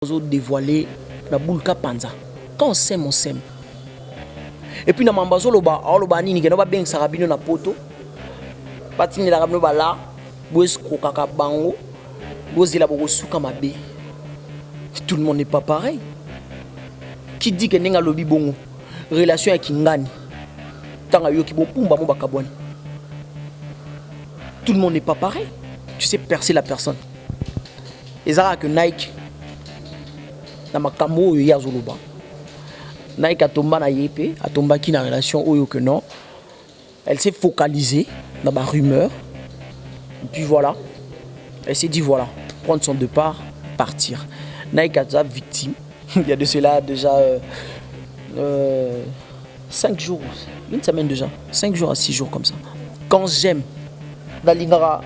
Dévoiler la boule panza. Quand on sème, on sème. Et puis, na mambazo loba, loba nini ke no ba beng sarabino na poto. Patini la rabino ba la, boes krokaka bango, boes la boko suka mabe. Tout le monde n'est pas pareil. Qui dit que nenga lobi bongo, relation avec ngani. Tanga yo ki bon pumba mo bakaboni. Tout le monde n'est pas pareil. Tu sais percer la personne. Et ça que Nike na makambo oyo ya zoloba. Nike atomba na yepe, atomba ki na relation oyo que non. Elle s'est focalisée dans ma rumeur. Et puis voilà. Elle s'est dit voilà, prendre son départ, partir. Nike a déjà victime. Il y a de cela déjà 5 jours, une semaine déjà, 5 jours à 6 jours comme ça. Quand j'aime, la lingara.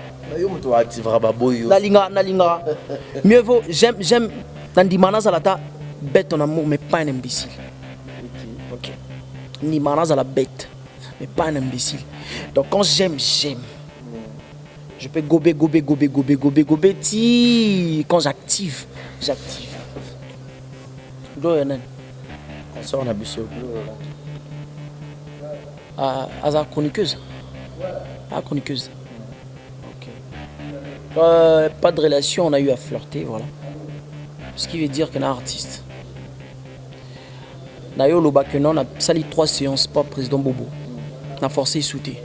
Mieux vaut, j'aime, Nandimana Zalata, bête en amour, mais pas un imbécile. Ok. Nandimana Zala bête, mais pas un imbécile. Donc quand j'aime, j'aime. Je peux gober. Quand j'active. On sort on a bu sur Aza chroniqueuse. Ah, chroniqueuse. Ok. Pas de relation, on a eu à flirter, voilà. Ce qui veut dire qu'on est artiste. D'ailleurs, le bac on a sali 3 séances, pas président Bobo. On a forcé sauter.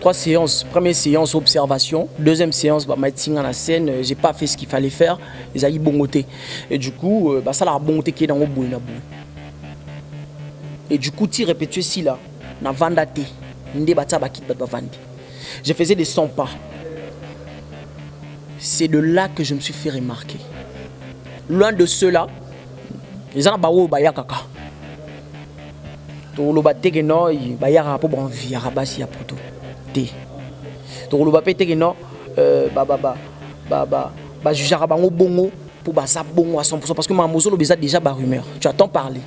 3 séances. Première séance, observation. Deuxième séance, bah, à la scène, j'ai pas fait ce qu'il fallait faire. Ils ont eu bongoté. Et du coup, ça l'a bongoté qui est dans le bout. Et du coup, tu répètes ici là, na vandate, je faisais des 100 pas. C'est de là que je me suis fait remarquer. Loin de ceux-là, ils ont bawo baya kaka. To lo batte que non, baya rapo bon vie rabasi ya poto. Té. To lo batte que non, juger bango bongo pour basa bongo à 100% parce que ma mozo lo beza déjà ba rumeur. Tu attends parler.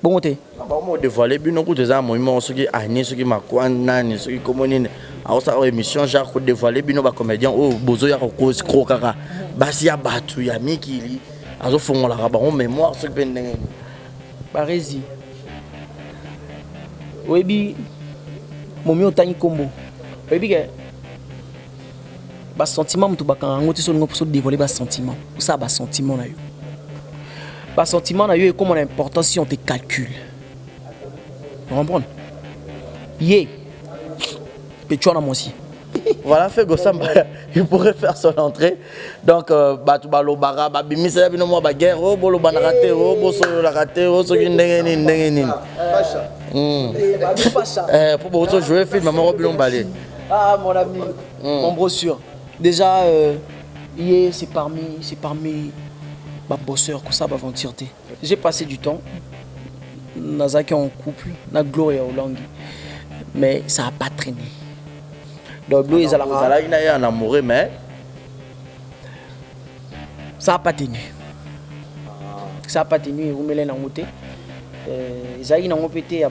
Bon té. Bon dévoiler bino ko déjà moimo ce qui ani ce qui makwana ni ce qui commune a ça émission genre ko dévoiler bino ba comédien oh bozo ya ko krokaka basi ya batu ya mikili azo fongola ka ba mémoire ce que ndenge barezi webi momi otani kombo webi ke ba sentiment mutu bakanga ngoti so ngopo so dévoiler ba sentiment ça ba sentiment na yo ba sentiment na yo et comme on a important si on te calcule. Vous comprenez? Pétuana moi aussi. Voilà, fait Gossamba, il pourrait faire son entrée. Donc, Batubalo Bara, Babimisa, Binomo Baguerre, oh, Bolo Banarate, oh, Bosso Larate, oh, Soguin. Pour Bosso jouer, film, maman Robilon Balé. Ah, mon ami, mon brossure. Déjà, c'est parmi ma bosseur, que ça va aventure. J'ai passé du temps. Nazaki en couple, na Gloria Olangi. Mais ça n'a pas traîné. Donc, Gloria Zalaki n'a un amoureux, mais ça n'a pas tenu. Ça n'a pas tenu. Vous me l'avez noté. Zaki n'a pas pété.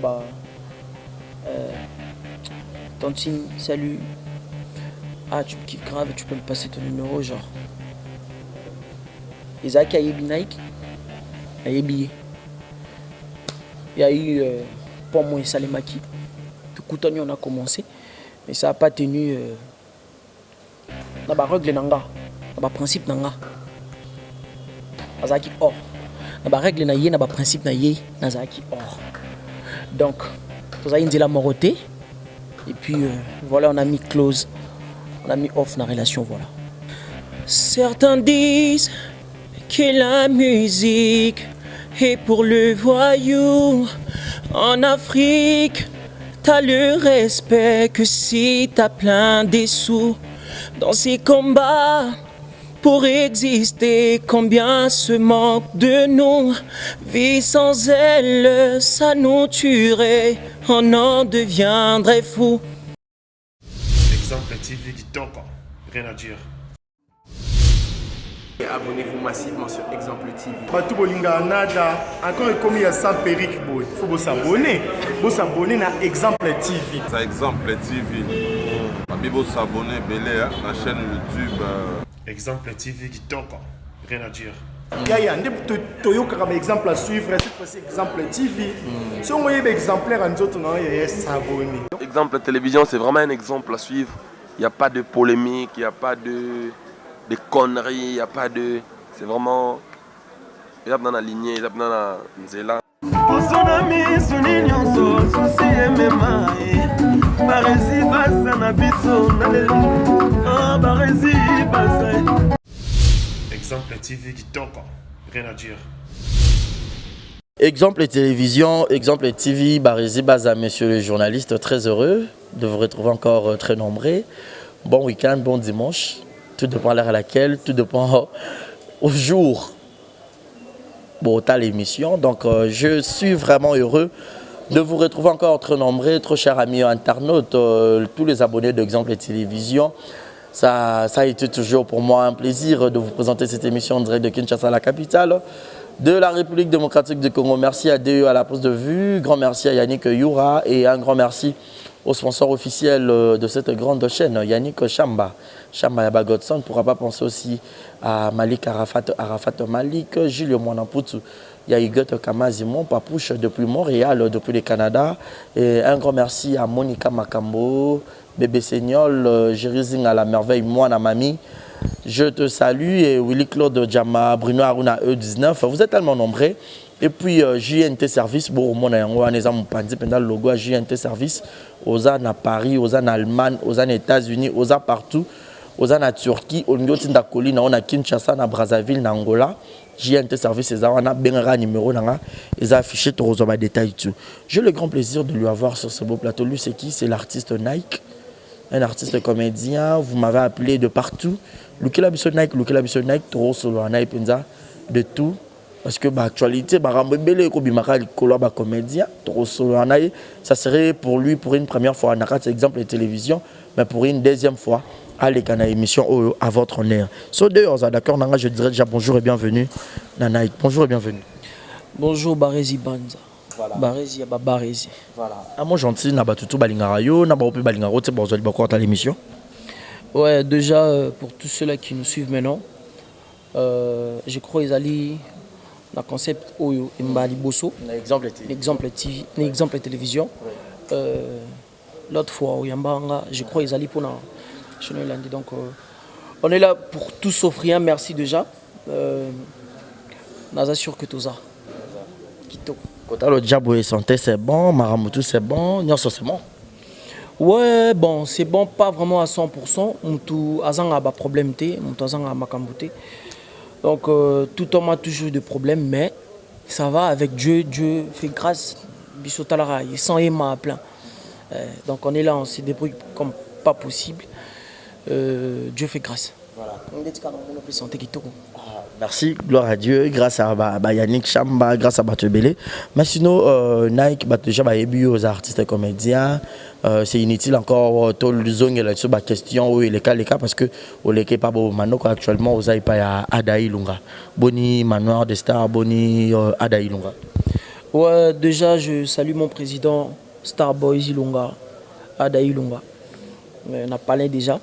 Tantine, salut. Ah, tu me kiffes grave, tu peux me passer ton numéro, genre. Zaki a yebi Nike. A yebi. Il y a eu pour moi Salemaki. Tout coutoni on a commencé, mais ça n'a pas tenu. Dans la règle nanga, dans le principe nanga. Nazaki or. Dans la règle naye, dans le principe naye, nazaki or. Donc, vous avez dit la moroté. Et puis voilà, on a mis close, on a mis off dans la relation, voilà. Certains disent que la musique et pour le voyou, en Afrique, t'as le respect que si t'as plein des sous. Dans ces combats, pour exister, combien se manque de nous. Vie sans elle, ça nous tuerait, on en deviendrait fou. Exemple TV qui donc, rien à dire. Abonnez-vous massivement sur Exemple TV. Batou Bolinga Nada, encore comme il y a ça Péric Boy, il faut s'abonner. Vous s'abonner à Exemple TV. C'est Exemple TV. Vous s'abonner à la chaîne YouTube. Exemple TV qui donc, rien à dire. Yaya, toyoka comme exemple à suivre, cette fois-ci exemple TV. Si on voyait exemplaire en autres, non, il y a s'abonner. Exemple télévision, c'est vraiment un exemple à suivre. Il n'y a pas de polémique, il n'y a pas de conneries, il n'y a pas de... C'est vraiment... Il y a dans la lignée, il y a dans la nzela. Exemple TV qui toque, rien à dire. Exemple télévision, exemple TV, Barési Baza, messieurs les journalistes, très heureux de vous retrouver encore très nombreux. Bon week-end, bon dimanche. Tout dépend à l'heure à laquelle, tout dépend au jour. Bon, t'as l'émission. Donc, je suis vraiment heureux de vous retrouver encore très nombreux, trop chers amis internautes, tous les abonnés d'Exemple Télévision. Ça a été toujours pour moi un plaisir de vous présenter cette émission en direct de Kinshasa, la capitale de la République démocratique du Congo. Merci à DE à la pose de vue, grand merci à Yannick Youra et un grand merci au sponsor officiel de cette grande chaîne, Yannick Chamba. Chamba Yaba Godson, pourra pas penser aussi à Malik Arafat Malik, Julio Mwanamputu, Yahigot Kamazimon, Papouche depuis Montréal, depuis le Canada. Et un grand merci à Monica Makambo, Bébé Seignol, Jérizing à la merveille, moi, na mamie. Je te salue et Willy Claude Djama, Bruno Aruna E19. Vous êtes tellement nombreux. Et puis JNT Service, bon, mon pendant le logo JNT Service, aux à Paris, aux en Allemagne, aux en États-Unis, aux à partout, aux en Turquie, au niveau de Colline, on a Kinshasa, na Brazzaville, na Angola. JNT Service, ils ont un numéro, ils ont affiché tous les détails. J'ai le grand plaisir de lui avoir sur ce beau plateau. Lui, c'est qui? C'est l'artiste Nike, un artiste comédien. Vous m'avez appelé de partout. Lukela Biso Nike, trop solo, de tout. Parce que l'actualité, comédien, trop solo, ça serait pour lui pour une première fois, un exemple de télévision, mais pour une deuxième fois, à l'émission à votre honneur. So d'ailleurs, d'accord, je dirais déjà bonjour et bienvenue. Nanaïk, bonjour et bienvenue. Bonjour Barési Banza. Voilà. Barési Yaba Barési. Voilà. À mon gentil, n'a pas tout balingarayo, n'a pas opé balingaro, c'est bon, vous allez beaucoup à l'émission. Ouais, déjà pour tous ceux-là qui nous suivent maintenant, je crois qu'ils allaient dans le concept Oyo Mbali Bosso. L'exemple télévision. L'autre fois, au Yambanga, je crois qu'ils allaient pour la. Donc, on est là pour tous offrir. Merci déjà. Naza sûr que tout ça. Quand le diable santé, c'est bon. Maramutu, c'est bon. Nyonso, c'est bon. Ouais, bon, c'est bon, pas vraiment à 100%. Moutou azang a des problèmes, moutou azang a makambuté. Donc, tout homme a toujours des problèmes, mais ça va avec Dieu. Dieu fait grâce. Bissotalara, il sent Emma à plein. Donc, on est là, on se débrouille comme pas possible. Dieu fait grâce. Voilà. Merci, gloire à Dieu, grâce à Yannick Chamba, grâce à Batebele. Mais sinon, Nike, déjà, aux artistes et comédiens, c'est inutile encore tout le zone là-dessus, question où il est cas, parce que au n'est pas bon, maintenant actuellement, vous n'avez pas Adaï Lunga. Boni Manoir de Star, Boni Adaï Lunga. Ouais, déjà, je salue mon président Starboy Ilunga, Adaï Lunga. On a parlé déjà.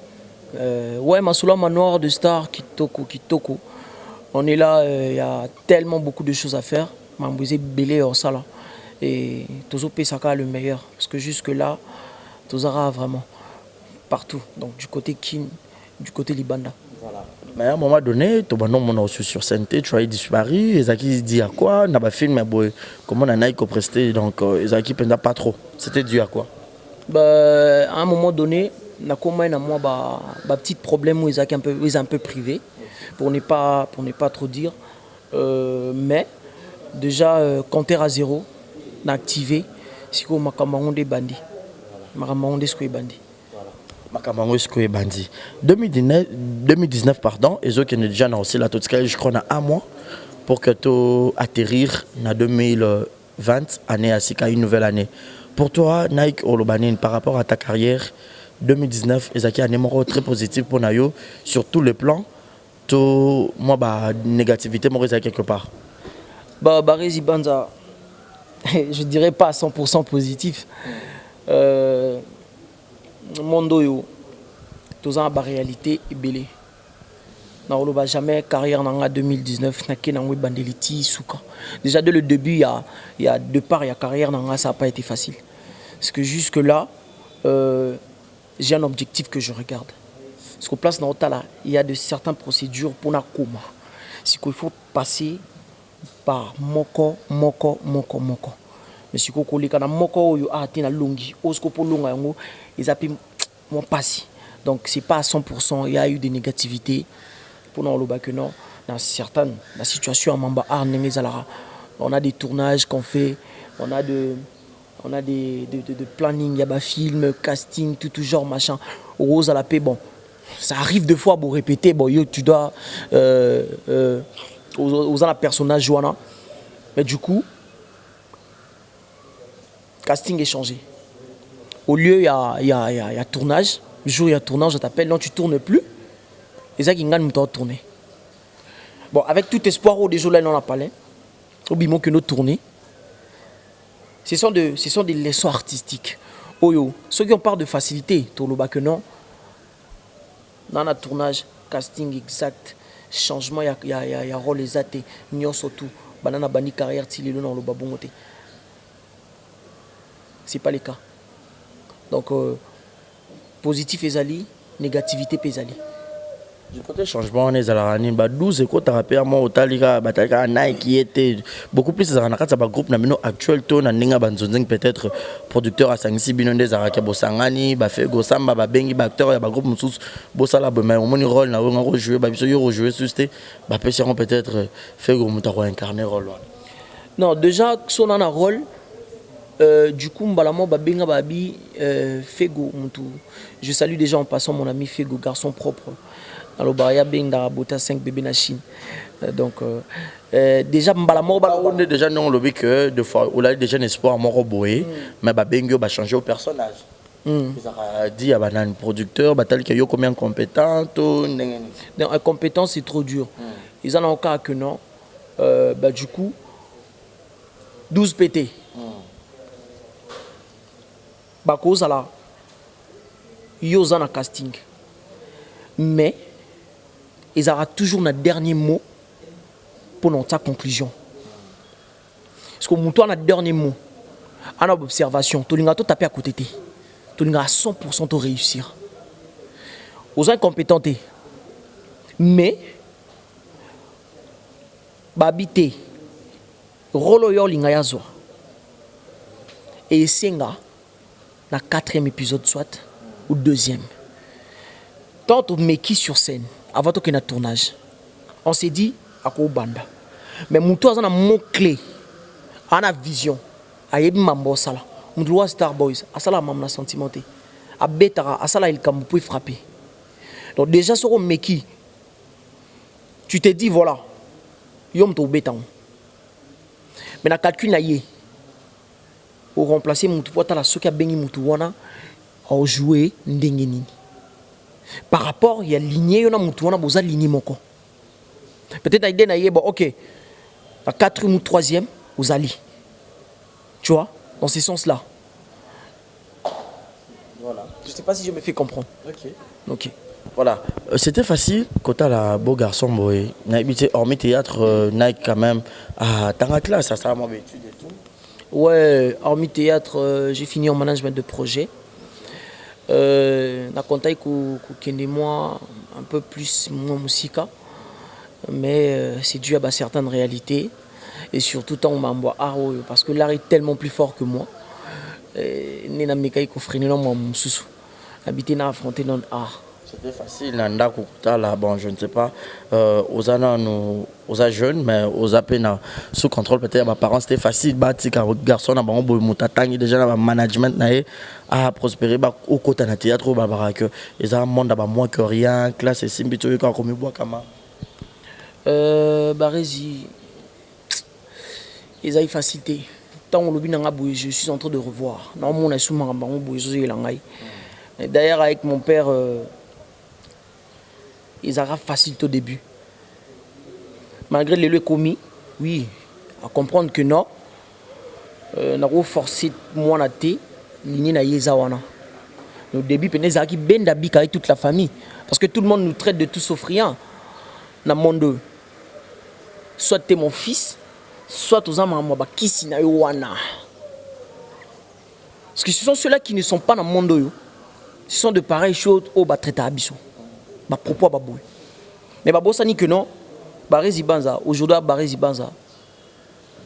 Ouais, Masoula Manoir de Star, Kitoko. On est là, il y a tellement beaucoup de choses à faire. Mambouze Belé en sala. Et Tozo Pesaka le meilleur. Parce que jusque-là, Tozara vraiment partout. Donc du côté Kin, du côté Libanda. Voilà. Mais à un moment donné, tu as aussi sur scène, tu as disparu. Ezaki dit à quoi? On a pas filmé, comment on a presté. Donc Ezaki ne pas trop. C'était dû à quoi? À un moment donné, on a comme un petit problème où Ezaki est un peu privé. Pour ne pas trop dire. Mais déjà, compteur à zéro, on a activé. C'est comme Makamango des bandits. Makamango des Skoé bandits. Makamango Skoé bandits. 2019, pardon, et qui est déjà aussi la Totska, je crois, on a un mois pour que tu atterrir en 2020, année à Sika, une nouvelle année. Pour toi, Nike Olobanine, par rapport à ta carrière, 2019, Ezaki a un numéro très positif pour Nayo sur tous les plans. Tout moi négativité moi quelque part. Barési Banza, je dirais pas à 100% positif. Mondo yo, tout ça réalité est belé. n'a jamais carrière en 2019 n'a qu'un bandeliti souka. Déjà dès le début il y a de part il y a carrière ça n'a pas été facile. Parce que jusque là j'ai un objectif que je regarde. Parce qu'au place dans là il y a de certaines procédures pour na coma. C'est qu'il faut passer par moko. Mais si vous avez un moko yo a tina longi, osko pour longa yango, ils appellent mon passé. Donc c'est pas à 100%, il y a eu des négativités pour nous le que non dans certaines la situation à Mamba on a des tournages qu'on fait, on a des planning, il y a des films, casting, tout genre machin. Rose à la paix, bon, ça arrive deux fois pour répéter, bon yo tu dois aux la personnage Joana, mais du coup casting est changé. Au lieu il y a tournage, le jour il y a tournage, je t'appelle, non tu tournes plus. Et ça qui gagne tourner. Bon, avec tout espoir, au déjà là, on a parlé. Oublions que nous tourner. Ce sont des leçons artistiques. Oyo, ceux qui ont part de facilité, tout le bas que non. Dans le tournage, casting exact, changement, il y a rôle les athées, n'y a surtout. Banana bani carrière, t'il est là dans le babongoté. C'est pas le cas. Donc, positif ezali, négativité pesali. Du côté changement, on est à la ranine, 12 et quand tu rappelles moi au Talika, Nike qui était beaucoup plus dans un groupe actuel, peut-être producteur à Sangsi Binonde Zaraka Bosangani, Bafego Samba, Babengi, Bacteur, il y a un groupe Moussous, Bossala, mais au moins rôle, on a joué, peut-être Fego Moutaro incarner rôle. Non, déjà, son un rôle. Du coup, Mbalamo Babenga Babi Fego Moutou. Je salue déjà en passant mon ami Fego, garçon propre. Alors Baria Benga Bota 5 bébés na Chine. Donc déjà Mbalamo on est déjà non le que de fois on a déjà un espoir mon roboé mais Babenga va changer au personnage. Ils ont dit à un producteur batal qu'il y a combien de compétents non, incompétent c'est trop dur. Ils en ont cas que non. Du coup 12 PT. Bako Zala, Yosa na casting. Mais, ils auront toujours un dernier mot pour notre conclusion. Parce que nous avons un dernier mot. En observation, tu as tapé à côté. Tu as à 100% de réussir. Aux incompétents. Mais, babité, rolo yo lingayazo. Et senga. La 4e épisode soit ou 2e. Tant on met qui sur scène avant qu'il y ait un tournage, on s'est dit à quoi banda. Mais mon tour a un mot clé, on a vision. Ayebi mambo sala, mon droit Star Boys, à ça la mamna sentimenté, à betara, à ça la il camp pour frapper. Donc déjà sur on met qui, tu te dis voilà, yom to béton. Mais la calcul na yé. Pour remplacer mon tout la soka bengi mutuwana au jouer ndengeni. Par rapport il y a lignée yona mutuwana boza lignée moko. Peut-être idée na yebo OK. La 4e ou 3e aux ali. Tu vois dans ce sens là. Voilà. Je sais pas si je me fais comprendre. OK. Voilà, c'était facile quand tu as la beau garçon boy. N'habité hormis théâtre Nike quand même à ta classe ça ça mon étude et tout. Ouais, hormis théâtre, j'ai fini en management de projet. Na contact que moi un peu plus mon musique, mais c'est dû à certaines réalités et surtout tant m'envoie art parce que l'art est tellement plus fort que moi. Nena mekai ko freiner non moi mususu. Habiter na affronter non art. C'était facile, Nanda Kukuta là, bon, je ne sais pas, aux jeunes, mais aux peine sous contrôle, peut-être, mes parents, c'était facile, car garçon, déjà, le management, a prospéré, au côté de théâtre, ils ont un monde moins que rien, classe et simple, tu as comme bois, comment Barési, ils ont facilité. Tant je suis en train de revoir. Normalement, on est d'ailleurs, avec mon père, ils ont facilité au début. Malgré les commis, oui, à comprendre que non, on a forcé moi à te, ligne na yezawana. Au début, on a ben d'habits avec toute la famille, parce que tout le monde nous traite de tout sauf rien. na monde. Soit tu es mon fils, soit tu es mon fils. Parce que ce sont ceux-là qui ne sont pas dans le monde. Ce sont de pareilles choses au traité à biso. Ba propos ba boy. Mais ba bossa ni que non. Barezi Banza aujourd'hui Barezi Banza.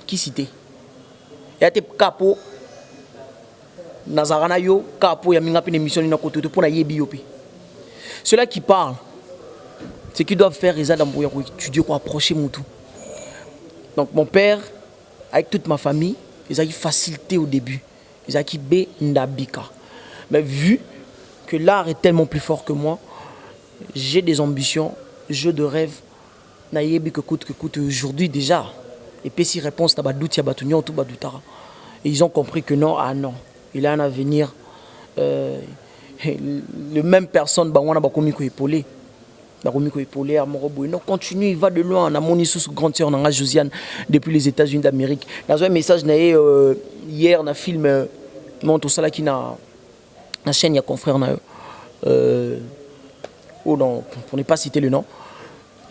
Qui cité? Il y a des capos Nazarana yo capo ya minga pe émission na côté pour na yebi yopi. Ceux-là qui parlent, ce qu'ils doivent faire, ils ont étudier pour approcher mon tout. Donc mon père, avec toute ma famille, ils ont eu facilité au début. Ils ont eu B Ndabika. Mais vu que l'art est tellement plus fort que moi, j'ai des ambitions, jeux de rêve. Naïebi que coûte aujourd'hui déjà. Et puis si réponse na badouti ya batunyo tout badoutara. Et ils ont compris que non, ah non, il a un avenir. Le même personne bangwana bakomi ko épaulé. Bakomi ko épaulé à Morobo. Non, continue, il va de loin. On a mon sous grande sœur Nanga Josiane depuis les États-Unis d'Amérique. Dans un message naé hier na film monte au sala qui na chaîne ya confrère na oh non, pour ne pas citer le nom.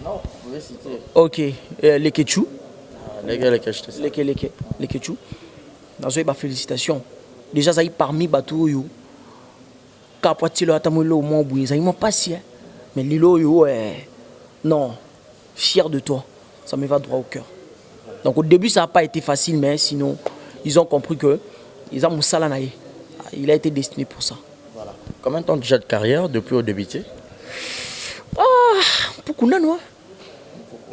Non, vous pouvez citer. Ok, les Ketchou. Les Ketchou. Dans une félicitations. Déjà, ça y est parmi Batou yo. Kapatilo atamolo mo bouye, ça y m'ont passé. Mais Lilo yo non, fier de toi. Ça me va droit au cœur. Donc au début ça n'a pas été facile mais sinon ils ont compris que ils ont Moussala naïe. Il a été destiné pour ça. Voilà. Combien de temps déjà de carrière depuis au début? Ah, beaucoup nano.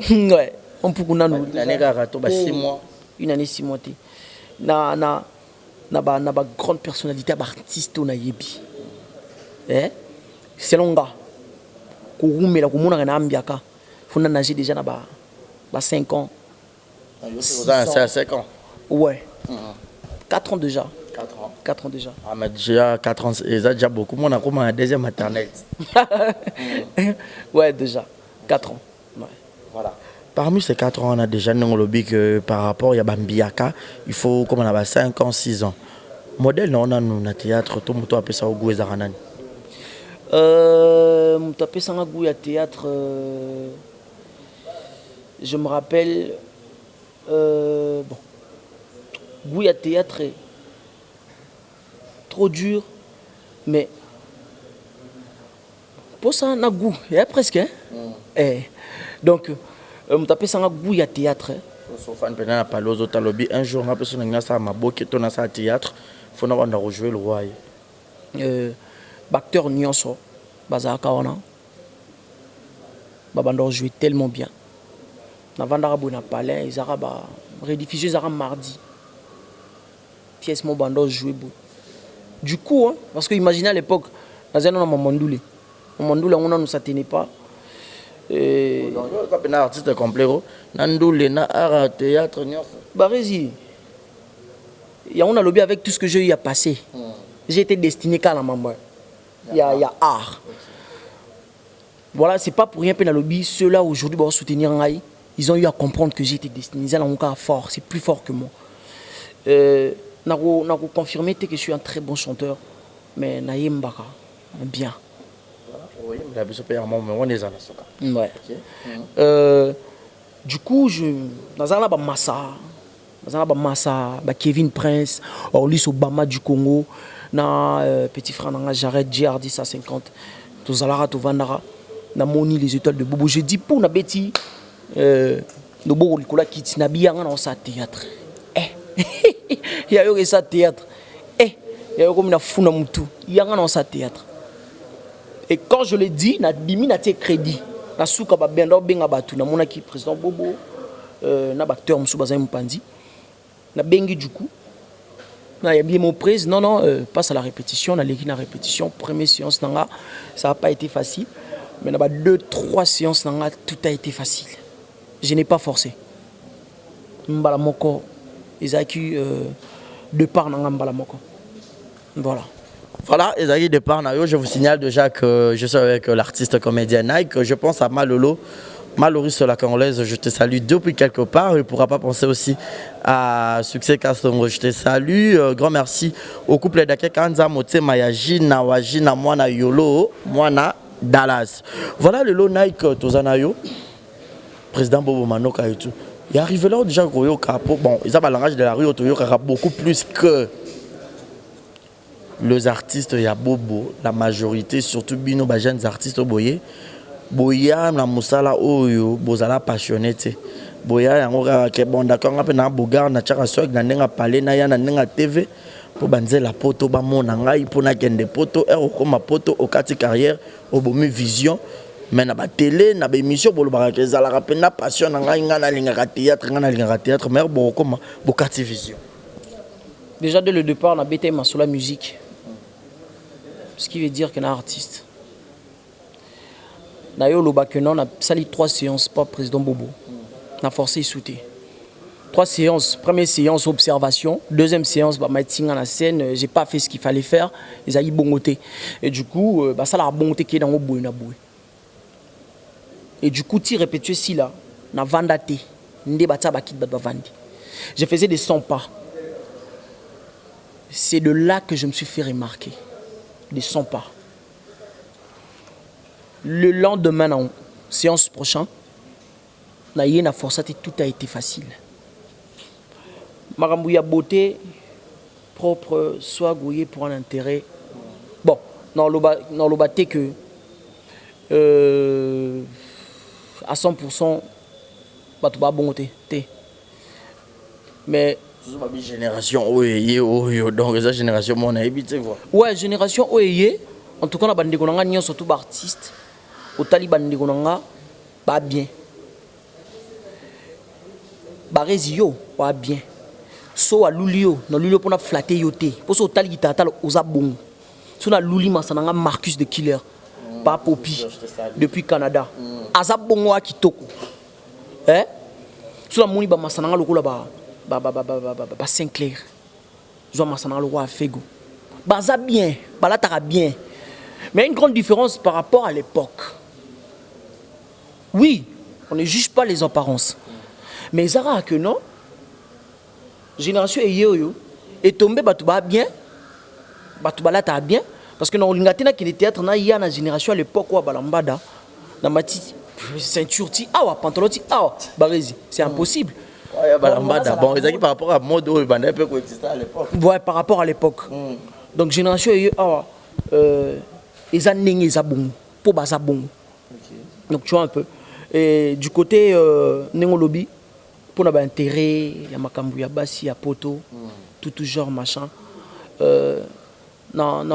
Ouais, on peut qu'on a nous. Une année garato, 6 mois. Une année 6 mois. Na grande personnalité, artiste na yebi. C'est longa. Kouroumé la koumona na ambiaka. Faut nager déjà na 5 ans. C'est à 5 ans. Ouais. 4 ans déjà. 4 ans déjà. Ah, mais déjà 4 ans, c'est déjà beaucoup. Moi, on a comme un deuxième maternelle. Ouais, déjà. 4 ans. Ouais. Voilà. Parmi ces 4 ans, on a déjà non lobby que par rapport à Bambiaka, il faut comme on a 5 ans, 6 ans. Modèle, non, on a nous, théâtre, tout le monde appelle ça au goût et Zaranan. Tapé ça au goût à théâtre. Je me rappelle. Bon. Goût à théâtre est trop dur, mais pour ça, on a goût. Il y a presque. Hein? Donc, on tapé ça au goût à théâtre. Un jour, on a besoin de ça, à théâtre. Il faut rejouer le roi. Acteur Nyonso, Bazaka Wana, Babandor jouait tellement bien. Navandara na palais, ils ont rediffusé mardi. Pièce mon bandor jouait beau. Du coup, hein, parce que imaginez à l'époque, dans un an, Mandoulé, on ne s'attenait pas. Un artiste complet, Nandoulé, na art, théâtre, Barési. Il y a un lobby avec tout ce que j'ai eu à passer. J'ai été destiné qu'à la maman. Il y a art. Voilà, c'est pas pour rien que le lobby, ceux-là aujourd'hui vont soutenir un aïe. Ils ont eu à comprendre que j'ai été destiné. Ils ont encore fort, c'est plus fort que moi. N'a confirmé que je suis un très bon chanteur, mais Naïm Baka, bien. Oui, mais ouais. Du coup, Kevin Prince, Orlis Obama du Congo, petit frère Jared Giardi 150, Tozalara Tovandara, na Moni les étoiles de Bobo. Je dis pour na Betty, Nobo Nicolas Kitty Nabiya dans sa théâtre. Il y a eu ça théâtre. Il y a eu comme une founa moutou. Il y a dans sa théâtre. Et quand je le dis, na dimi na crédit. Na souka ba benda benga batu na mona ki président Bobo, na acteur Moussou Bazay Mpandi. Na bengi du coup. Na y a bien mon président non passe à la répétition, na l'équipe na répétition, première séance nanga, ça n'a pas été facile. Mais na ba 2-3 séances nanga, tout a été facile. Je n'ai pas forcé. Mbala moko Ezaki de part nanga mbala moko. Voilà. Voilà, Ezaki de part nayo, je vous signale déjà que je suis avec l'artiste comédien Nike, je pense à Malolo. Maloris la Congolaise, je te salue depuis quelque part. Il ne pourra pas penser aussi à Succès Kasongo. Je te salue. Grand merci au couple d'Ake Kanza Mote Mayaji Nawaji na Mwana Yolo, Mwana Dallas. Voilà le lot Nike Tozanayo. président Bobo Manoka et tout. Il arrive là déjà bon, ils ont le langage de la rue beaucoup plus que les artistes. Il y a Bobo, la majorité, surtout bino ba jeunes artistes boye. Boya na musala oyo bozala passionné te. Boya yango ka bon d'accord ngape na bogar na chaka swag na nenga parler na ya na nenga TV pour banzela poto ba mona ngai pour na kende poto koma poto au kati carrière au bomi vision. Mais na ba télé na ba émission bolo ba kezala ka pena passion na ngai ngana linga théâtre mais bon comme bokati vision. Déjà dès le départ on a bêté sur la musique. Ce qui veut dire qu'on est artiste. D'ailleurs le bac on a sali 3 séances pas président Bobo. On a forcé sauter. 3 séances, première séance observation, deuxième séance bah meeting à la scène, j'ai pas fait ce qu'il fallait faire, ils a eu bongoté. Et du coup bah ça la bongoté qui est dans au bout na boue. Et du coup, tu répétais si là, na vandate, n'de bata bakit bat bavandi. Je faisais des 100 pas. C'est de là que je me suis fait remarquer. Des 100 pas. Le lendemain, en séance prochaine, na yé na forçate, tout a été facile. Marambouya beauté, propre, soit gouillé pour un intérêt. Bon, dans le baté que à 100%, bah tu vas bon côté. Mais génération donc cette génération mon habité quoi. Ouais, génération oyé, en tout cas la bande konanga nyo surtout artiste. Au Taliban de konanga ba bien. Ba rezio ba bien. So a lulio, na lulio pour na flatter yoté. Pour so tali tata oza bon. So na luli masananga Marcus de Killer. Pas Popi depuis Canada. Aza bongo a kitoko. Eh? So la moni ba masananga lokola ba Saint-Clair. Zo masananga lokola a Fego. Baza bien, balatara bien. Mais une grande différence par rapport à l'époque. Oui, on ne juge pas les apparences. Mais Zara que non. Génération est tombée batouba bien. Batoubalata bien. Parce que dans l'Ingatena qui est théâtre, il y a une génération à l'époque où Balambada, dans ma ceinture, pantalon, c'est impossible. Balambada, bon, ils ont par rapport à mode où il peut coexister à l'époque. Ouais, par rapport à l'époque. Donc, génération, ils ont des bon pour baza bon. Donc, tu vois un peu. Et du côté Nengolobi, pour avoir intérêt, il y a Makambu, il y a Bassi, il y a Poto, tout genre machin. Non.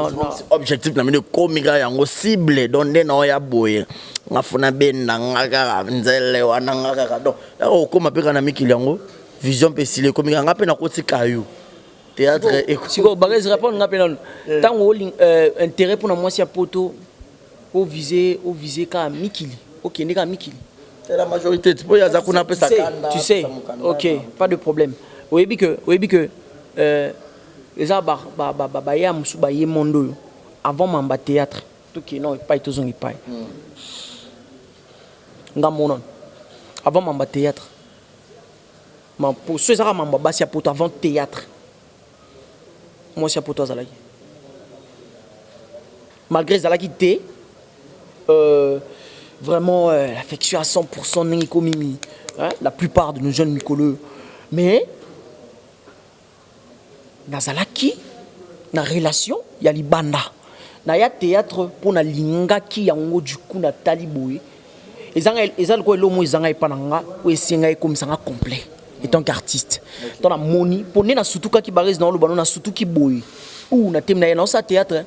Objectif na mine komika yango cible donde na ya boye ngafuna ben na ngaka nzele wana ngaka donc là okoma peka na mikili yango vision pesile komika ngape na koti kayo théâtre et siko bagage répondre ngape non tant intérêt pour moi si poto au viser ka mikili OK ndeka mikili c'est la majorité tu peux ya za kuna pesa kanda tu sais OK pas de problème oyebi que les arbres ya musu ba ye mondo avant mamba théâtre tout qui non pas tous on pas ngamonon avant mamba théâtre ma pour ceux ça mamba basi pour avant théâtre moi c'est pour toi zalaki malgré zalaki té vraiment l'affection à 100% n'iko mimi hein la plupart de nos jeunes micoleux mais nazalaki na relation ya libanda na ya théâtre pour na lingaki yango du coup na taliboye ezanga ko lomo ezanga epananga ou esenga comme ça complet étant qu'artiste dans la moni pour na sutuka ki barise na lo bano na sutuki boye ou na temna na sa théâtre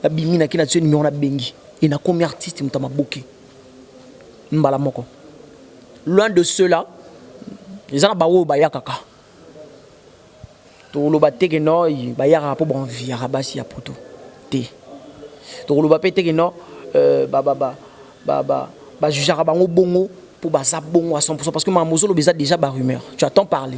na bimina ki na tse numéro na bengi et na comme artiste mutama boké mbala moko loin de cela ezanga bawo bayakaka to lo bateke no ba yara po bon vie arabasi ya poto te to lo bapete ke no ba jugera bango bongo pour ba za bongo à 100% parce que mamozo lo beza déjà ba rumeur tu attends parler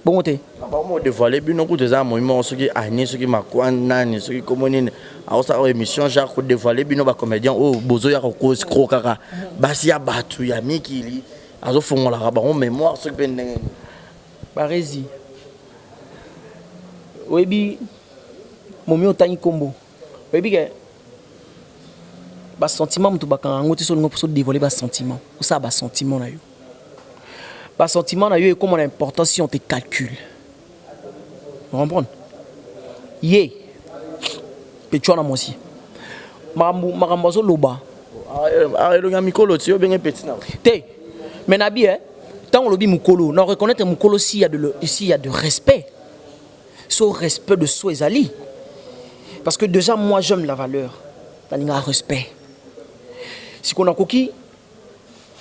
bongo te ba mo dévoiler bino ko teza mo imo soki ani soki makwana ni soki komonine a sa émission genre ko dévoiler bino ba comédien o bozo ya ko krokaka basi ya batu ya mikili azo fongola ba bango mémoire soki pendenge ba rezi oyebi momi otangi kombo oyebi ke bas sentiment mutu bakanga ngoti so ngo pour dévoiler bas sentiment ou ça bas sentiment na yo. Bas sentiment na yo est comme on a importance si on te calcule. Vous comprenez? Yé. Petit na moi aussi. Marambazo loba. Le mikolo tu es bien petit. Té. Mais nabi tant on lobi mukolo, non reconnaître mukolo s'il y a de respect. So respect de soi ezali. Parce que déjà moi j'aime la valeur. T'as respect. Si qu'on a coquille,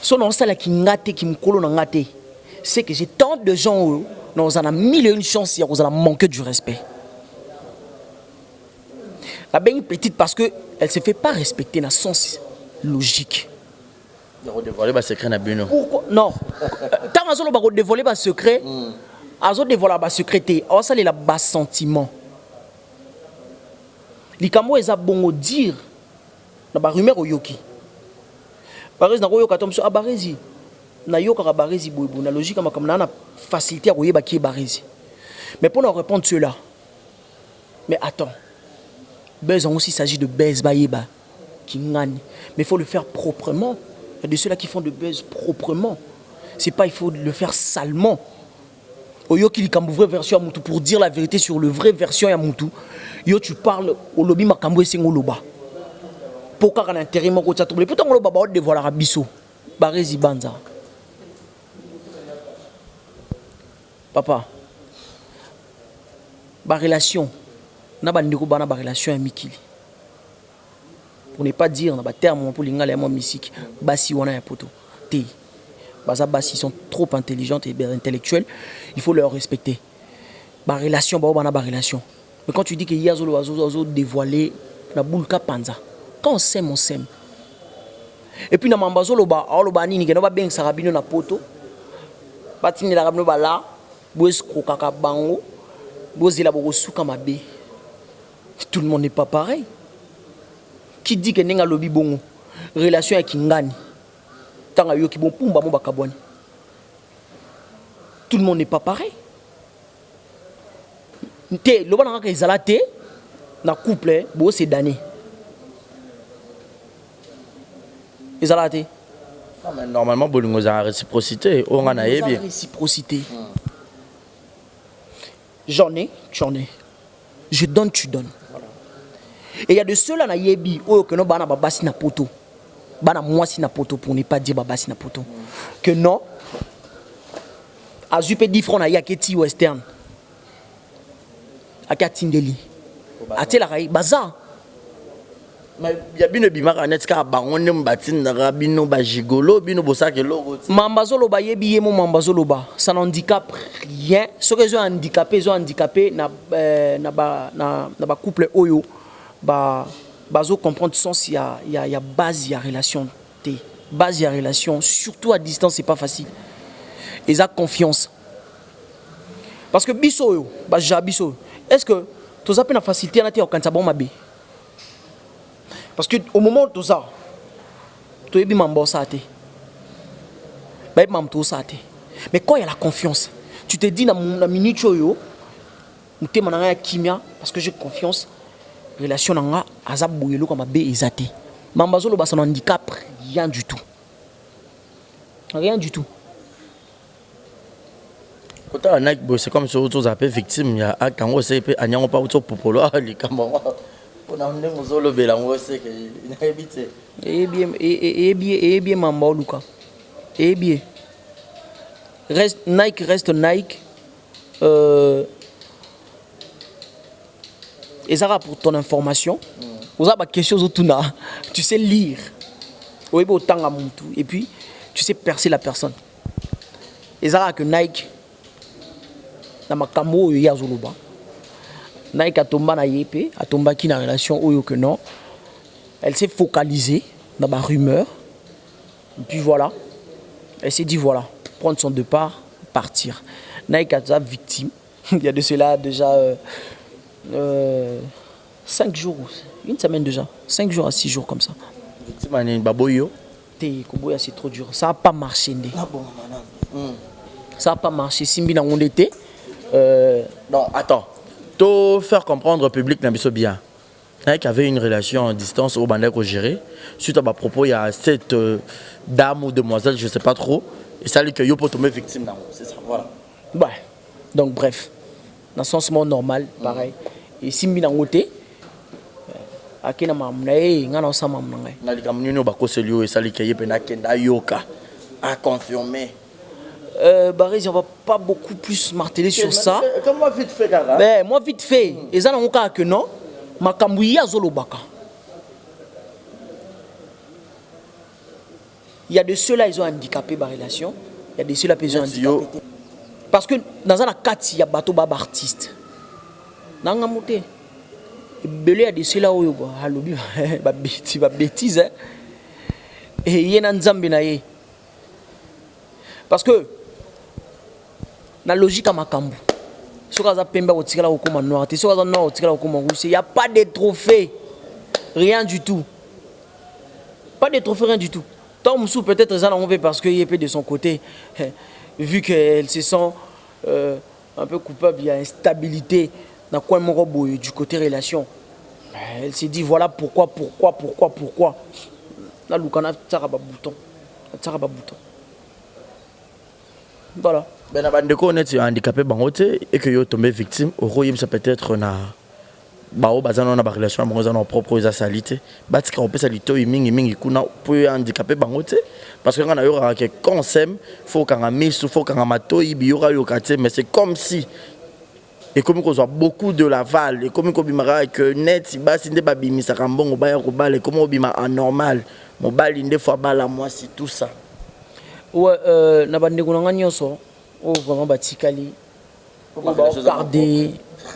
son nom ça qui ngate qui mukolo na ngate. C'est que j'ai tant de gens nous en a mille et une chances vous allez manquer du respect. La bien petite parce que elle se fait pas respecter dans le sens logique. Dévoiler ba secret na bino. Pourquoi non? Tant azo ba dévoiler ba secret, azo dévoiler ba secreté, on ça les la bas sentiment. Likamo eza bongo dire na ba rumeur oyoki. Barezi na koyoka tom so abarezi. Na yoka barezi boybo na logique comme na facilité à koyeba ki barezi. Mais pour nous répondre cela. Mais attends. Buzz aussi s'agit de buzz baïba qui gagne. Mais il faut le faire proprement. Il y a de ceux-là qui font de buzz proprement. C'est pas il faut le faire salement. Oyo qui dit vraie version à Moutou pour dire la vérité sur le vrai version à Moutou. Yo tu parles au lobby makambo et singo loba. Pourquoi un intérêt mon côté troublé. Pourtant on loba ba de voilà rabiso. Barezi banza. Papa. Ba relation na ba ndeko bana ba relation ya mikili. Pour ne pas dire na ba terme pour lingala ya mo misiki basi wana ya poto. Té. Basi sont trop intelligents et intellectuels, il faut leur respecter. Ba relation ba bana ba relation. Mais quand tu dis que yazolo azo dévoiler na bulka panza. Quand on s'aime, on s'aime. Et puis na mambazolo ba oloba nini ke no ba beng sarabino na poto. Batini la rabno ba la, boes kokaka bango, bozela boko suka mabe. Tout le monde n'est pas pareil. Qui dit que nenga lobi bongo relation avec ngani tanga yo ki bon pumba mo bakaboni. Tout le monde n'est pas pareil. Té lo bana ka ezala té na couple bo c'est dané. Ezala té. Normalement bolingo za réciprocité, on a yebi. Réciprocité. J'en ai. Je donne, tu donnes. Et il y a de ceux-là na yebi o que no bana babasi na poto. Bana mwasi na poto pour ne pas dire babasi na poto. Que non. Azupe 10 francs na yaketi western. Akatindeli. Atela rai baza. Mais ya bino bimaka net ka bangonne mbatine na rabino ba gigolo bino bosake logo. Mambazolo ba yebi yemo mambazolo ba. Ça n'handicape rien. Ceux qui sont handicapés na ba couple oyo. Bazo comprendre sens il y a base il y a relation té base il y a relation surtout à distance c'est pas facile ils ont confiance parce que biso yo biso est-ce que tu as peine facilité na té quand ça bon mabe parce que au moment où ça tu ebi mambo ça té ba mam to ça té mais quand il y a la confiance tu te dis na minute yo mutema na ya kimia parce que j'ai confiance. Relation nanga azab boyelo comme bé ezate. Mambazolo ba son handicap rien du tout. Rien du tout. Quand on a c'est comme si on appelle victime il y a quand on sait anyango pas auto popolo ali kama on a ndé mozolo belango c'est que il a habité. Eh bien mamba luka. Eh bien. Reste Nike. Et ça pour ton information, vous avez quelque chose autour là, tu sais lire. Et puis tu sais percer la personne. Et ça que Nike na makambo ya zoloba. Nike a tombé na yépé, a tombé qui na relation oyo que non. Elle s'est focalisée dans ma rumeur. Et puis voilà. Elle s'est dit voilà, prendre son départ, partir. Nike a été victime. Il y a de cela déjà 5 jours, une semaine déjà, 5 jours à 6 jours comme ça. C'est trop dur. Ça n'a pas marché. Ça n'a pas marché. Simbi n'a pas été. Non, attends. Tout faire comprendre au public n'a pas bien. qui avait une relation à distance au bandit qu'on gérait. Suite à ma propos, il y a cette dame ou demoiselle, je ne sais pas trop. Et ça lui que yo pour tomber victime là. C'est ça, voilà. Ouais. Donc bref, dans le sens normal, pareil. Et si je suis côté, akena mamnae ngana osama mnangai. Na likamunyo bakoselio et ça lui que pena kenda yoka a confirmé. Barrez, on va pas beaucoup plus marteler sur ça. Comment vite fait, Kara? Ben, moi, vite fait. Et ça, on a que non. Ma kamouya zolobaka. Il y a de ceux-là, ils ont handicapé ma relation. Il y a de ceux-là, ils ont handicapé. Parce que dans un cas, il y a bateau bab artiste. Dans un moté. Il y a de ceux-là où il y a bêtise. Et il y a un zambinaye. Parce que la logique à Makambu, il n'y a pas de trophée, rien du tout. Pas de trophée, rien du tout. Tom Sou peut-être ça on veut parce qu'il est de son côté, vu qu'elle se sent un peu coupable, il y a instabilité dans quoi du côté relation. Elle s'est dit voilà pourquoi. Là, Lukana tsaraba bouton. Voilà. Ben na bandeko on est handicapé bangote et que yo tombé victime au royaume ça peut-être na bao bazana na ba relation bango za na propre za salité batika on peut ça lito mingi kuna pour handicapé bangote parce que ngana yo que quand on s'aime faut qu'on misu faut qu'on matoi biora yo katé mais c'est comme si et comme qu'on soit beaucoup de l'aval et comme qu'on bimara que net si basi nde babimisa kambongo baya ko bale comme obima anormal mo bali nde fois bala moi c'est tout ça. Ouais, na bandeko na nganyoso o vraiment batikali o ba garder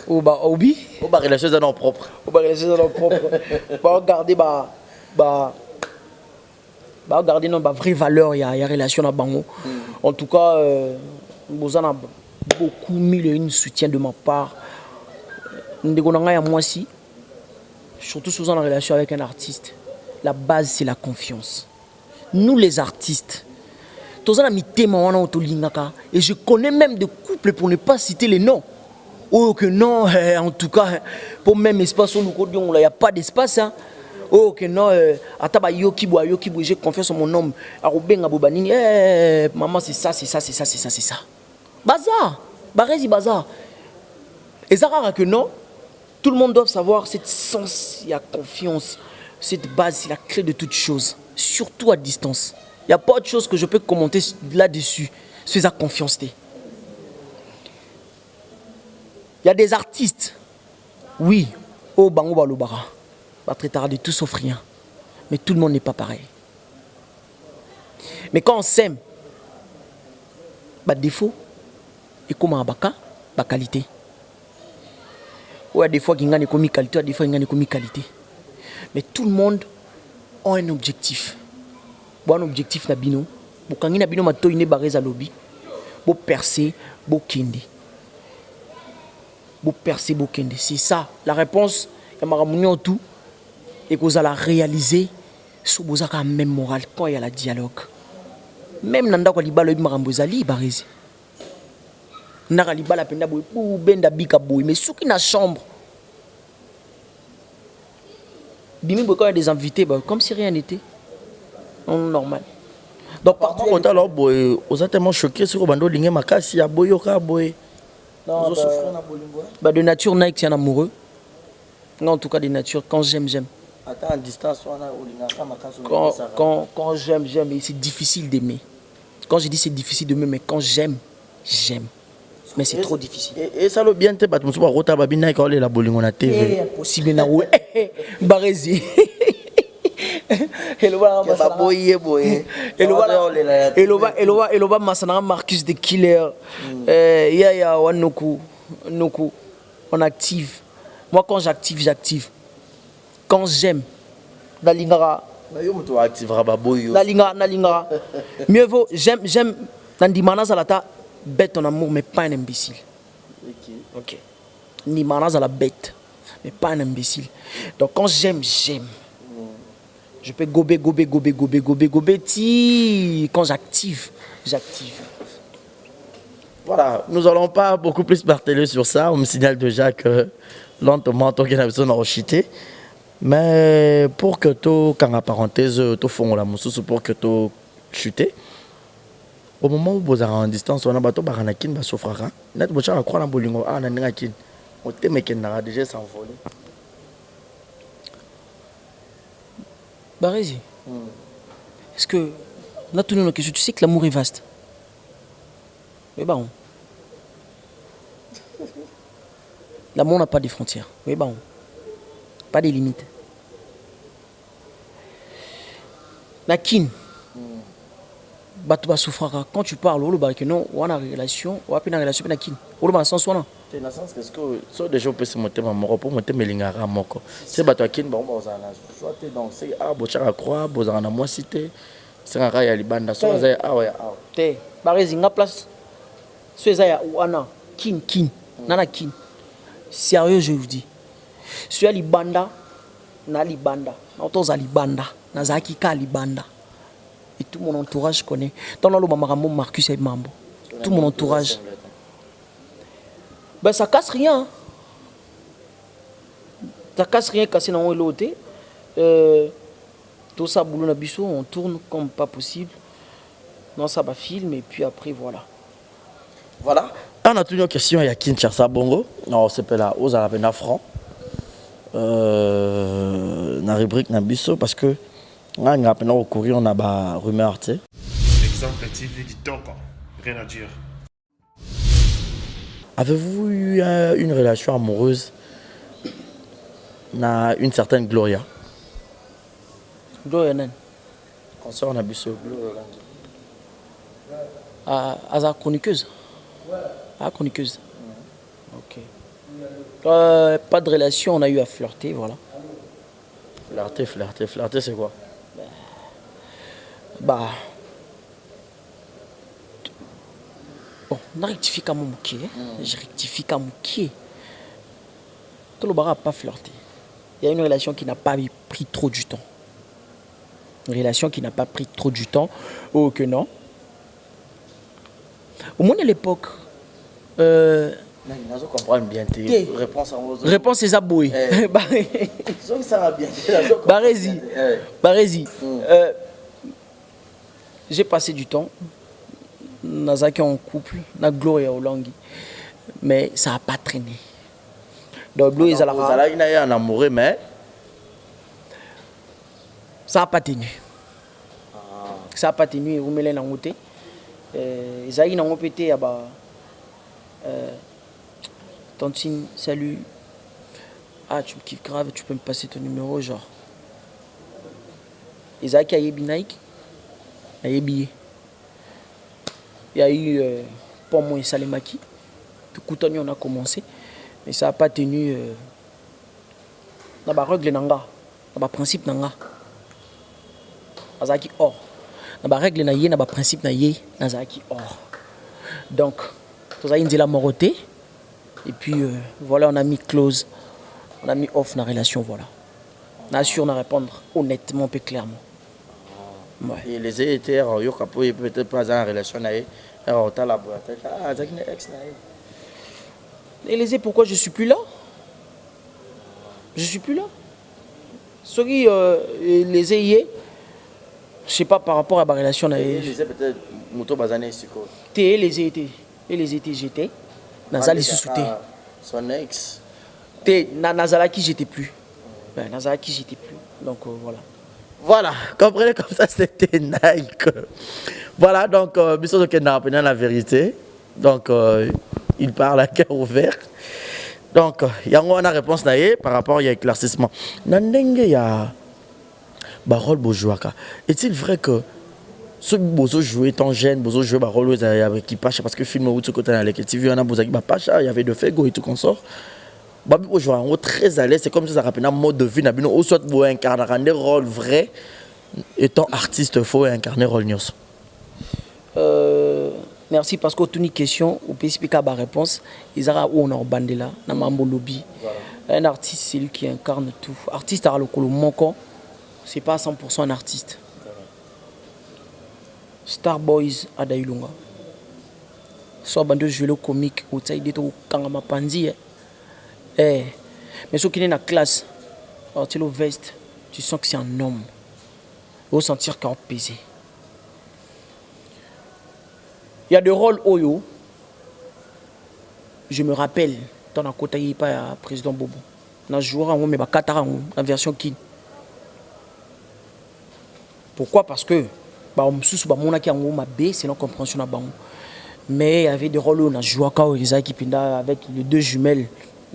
o ba obi o ba relation za non propre ba garder garder non ba vraie valeur ya relation na bango. En tout cas bozana beaucoup mille une soutien de ma part ndeko na nga ya moi si surtout sous en relation avec un artiste. La base c'est la confiance. Nous les artistes et je connais même des couples pour ne pas citer les noms. Oh que non, en tout cas, pour même espace où il n'y a pas d'espace. Hein. Oh que non, j'ai confiance en mon homme. Maman c'est ça. Bazar, Barrezi bazar. Et ça rare que non, tout le monde doit savoir cette sens, il y a confiance. Cette base, c'est la clé de toute chose, surtout à distance. Il n'y a pas autre chose que je peux commenter là-dessus. C'est sa confiance. Il y a des artistes, oui, au Bango Balobara, pas très tard de tout sauf rien. Mais tout le monde n'est pas pareil. Mais quand on s'aime, défaut, et comment on a qualité. Ouais, des fois, il y a une qualité, des fois, il y a une qualité. Mais tout le monde a un objectif. Bon objectif na bino bokangi na bino mato ine bareza lobby bo percer bo kende c'est ça la réponse ya maramunyo tout et que vous allez réaliser sous bozaka même moral quand il y a la dialogue même nanda ko libalo marambo zali barezi ndaka libala penda boy pou benda bika boy mais souki na chambre bimi boy quand il y a des invités comme si rien n'était. Normal. Donc partout on t'a là boy, on a tellement choqué sur bando lingé makasi ya boyoka boy. Non, de nature naik c'est un amoureux. Non, en tout cas de nature quand j'aime. Attends en distance on a lingaka makasi. Quand j'aime et c'est difficile d'aimer. Quand je dis c'est difficile d'aimer mais quand j'aime. Mais c'est trop difficile. Et ça le bien te bat musuba rota babina ka la bolingo na TV. Impossible na ouais. Barezi. Eloba Masana Marcus de Killer. Ya Wanoku. On active. Moi quand j'active. Quand j'aime. Nalingara. Nalingara. Mieux vaut j'aime. Nandimana Zalata bête en amour mais pas un imbécile. Ok. Nimana Zala bête mais pas un imbécile. Donc quand j'aime. Je peux gober. Quand j'active. Voilà, nous n'allons pas beaucoup plus marteler sur ça. On me signale déjà que lentement, on a besoin de rechiter. Mais pour que tu, quand la parenthèse, tu fais la moussous pour que tu chutes, au moment où vous êtes en distance, on a bateau baranakin, bah souffrira. Net bocha à croire dans bolingo, ah nangakin. On te met qu'il n'a déjà s'envolé. Barézi, est-ce que là, tout le monde, tu sais que l'amour est vaste. Oui, bah, l'amour n'a pas de frontières. Oui, bah, pas de limites. La kin, tu souffrir quand tu parles, non, on a une relation, on a une relation avec la kin. On a sens là. C'est dans le sens que soit déjà on peut se monter ma mort pour monter mes lignes à moko. C'est bateau kin, bon, on a soit donc c'est ah bocha à croire, boza na moi cité. C'est un rail à libanda, soit ah ouais ah. Te, Barézi, na place. Soit ça ou ana kin, nana kin. Sérieux, je vous dis. Soit libanda, na libanda. Na otoza libanda, na zaki ka libanda. Et tout mon entourage connaît. Dans le maman Marcus et Mambo. Tout mon entourage. Ben ça casse rien. Ça casse rien casser dans l'autre. Tout ça boulot na biso, on tourne comme pas possible. Non ça va film et puis après voilà. Voilà. On a une question à Kinshasa Bongo. Non, c'est pas là. Aux Arabes na franc. Na rubrique na biso parce que on a maintenant au courrier on a ba rumeur tu sais. Exemple TV qui toque, rien à dire. Avez-vous eu une relation amoureuse na une certaine Gloria? Gloria nan. Concert on a biso Gloria. Aza chroniqueuse. Ah, chroniqueuse. Ok. Pas de relation, on a eu à flirter, voilà. Flirter, c'est quoi? Bah. Bon, on a rectifié à mon mouké. Je rectifie à mon mouké. Tout le bar n'a pas flirté. Il y a une relation qui n'a pas pris trop du temps. Une relation qui n'a pas pris trop du temps. Oh, que non. Au moins à l'époque. Je comprends bien tes réponses. Réponse c'est Zaboué. Barézi. J'ai passé du temps. Nazaki en couple, na Gloria Olangi. Mais ça n'a pas traîné. Donc Gloria Zalara. Il y a un amoureux, mais ça n'a pas tenu. Ça n'a pas tenu. Vous me l'avez noté. Zaï n'a pas pété. Tantine, salut. Ah, tu me kiffes grave, tu peux me passer ton numéro, genre. Isaac a yebi Nike. A yebi. Il y a eu pour moi Salemaki. Tout coup, on a commencé. Mais ça n'a pas tenu. Dans la règle nanga. Dans le principe nanga. Azaki or. Dans la règle nanga, dans le principe nanga, Nazaki or. Donc, tout ça, il a moroté. Et puis, voilà, on a mis close. On a mis off dans la relation, voilà. On a su, on a répondre honnêtement, et clairement. Ouais. Et les étaient, peut-être pas en relation avec la boîte. Ah, c'est une ex. Et les pourquoi je suis plus là? Je suis plus là. Ceux qui les ayés, je sais pas par rapport à ma relation avec. Les peut-être moto bazané ici quoi. T'es les étés. Et les étés j'étais. Nazali sous-souté. Son ex. T'es Nazala qui j'étais plus. Ben, Nazala qui j'étais plus. Donc voilà. Voilà, comprenez comme ça c'était Nike. Voilà, donc Bissot Kenda a la vérité. Donc il parle à cœur ouvert. Donc il y a une réponse par rapport à l'éclaircissement. Nandenge il y a Barol Bojouaka. Est-il vrai que ceux qui jouent étant jeunes, ils jouent Barol avec qui pacha parce que film où tu côté dans les TV on a Bozaki pacha, il y avait de Fego et tout consort. Babi Bojouaka très à l'aise, c'est comme si ça rappelle un mode de vie nabino ou soit vous incarner un rôle vrai étant artiste faut incarner rôle news. Merci parce que toute question ou peut expliquer ma réponse ils ont où on a bandé là na mambo lobby. Un artiste c'est lui qui incarne tout. Artiste à le moko c'est pas 100% un artiste. Star Boys à Dailunga. Soit bande jouer le comique ou ça il est au kangama panzi. Mais ceux qui sont dans la classe Alors, tu le veste, tu sens que c'est un homme. Il faut sentir qu'il a pesé. Il y a des rôles Oyo. Je me rappelle, dans la côte, il n'y a pas président Bobo. On a joué en mais la version qui. Pourquoi? Parce que c'est la compréhension. Mais il y avait des rôles où on a joué avec les deux jumelles.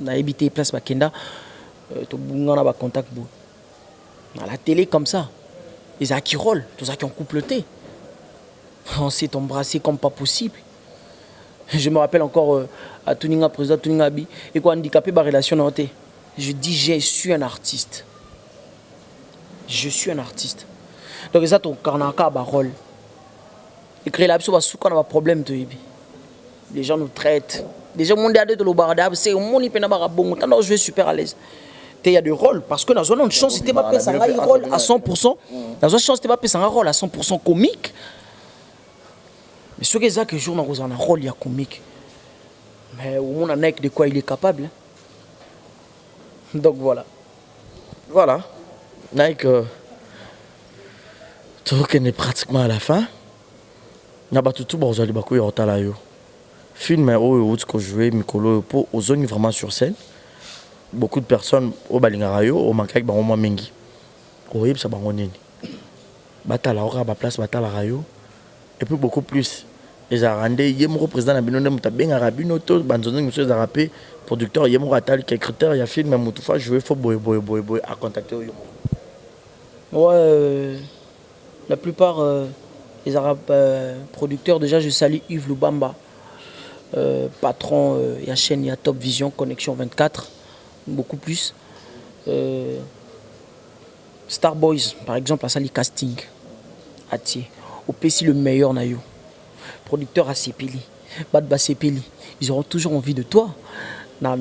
On a habité place Bakenda. On a contact. À la télé comme ça. Les gens qui rôlent, tous ceux qui ont coupleté. On s'est embrassé comme pas possible. Je me rappelle encore à Tuninga, président Tuninga Bi, et quoi handicapé par relation. Je dis, je suis un artiste. Je suis un artiste. Donc, ça, ton carnaca a rôle. Et créer la personne, on a un problème. Les gens nous traitent. Les gens m'ont dit de l'obardab, c'est au monde, je suis super à l'aise. Il y a des rôles, parce que dans une chance, c'était pas un rôle à 100%. Dans une chance, c'était pas un rôle à 100% comique. Mais ce que c'est jour dans un rôle, il y a comique. Mais au moins, on a de quoi il est capable. Donc voilà. Voilà. Nike, tu vois qu'on est pratiquement à la fin. On a tout bon, j'allais beaucoup y avoir yo. Film où tu joué Mikolo pour aux zones vraiment sur scène. Beaucoup de personnes au Balingarayo, au Mankaï, au Mamengi. Au Hib, ça va en nini. Batala, au Raba place, Batala Rayo. Et puis beaucoup plus. Les Arandais, il y a mon président Nabino, il bien Arabino, Banzono, monsieur Zarapé, producteur, il y a mon ratal, qui est écriteur, il y a film, mais Moutoufa, je vais faire boy à contacter. Ouais, la plupart des Arabes producteurs, déjà je salue Yves Lubamba, patron, il y a chaîne, il y a Top Vision, Connexion 24, beaucoup plus. Star Boys, par exemple, à Sali Casting, à Thier, au PC le meilleur Nayo. Producteur à Sepeli, Badba Sepeli, ils auront toujours envie de toi. Na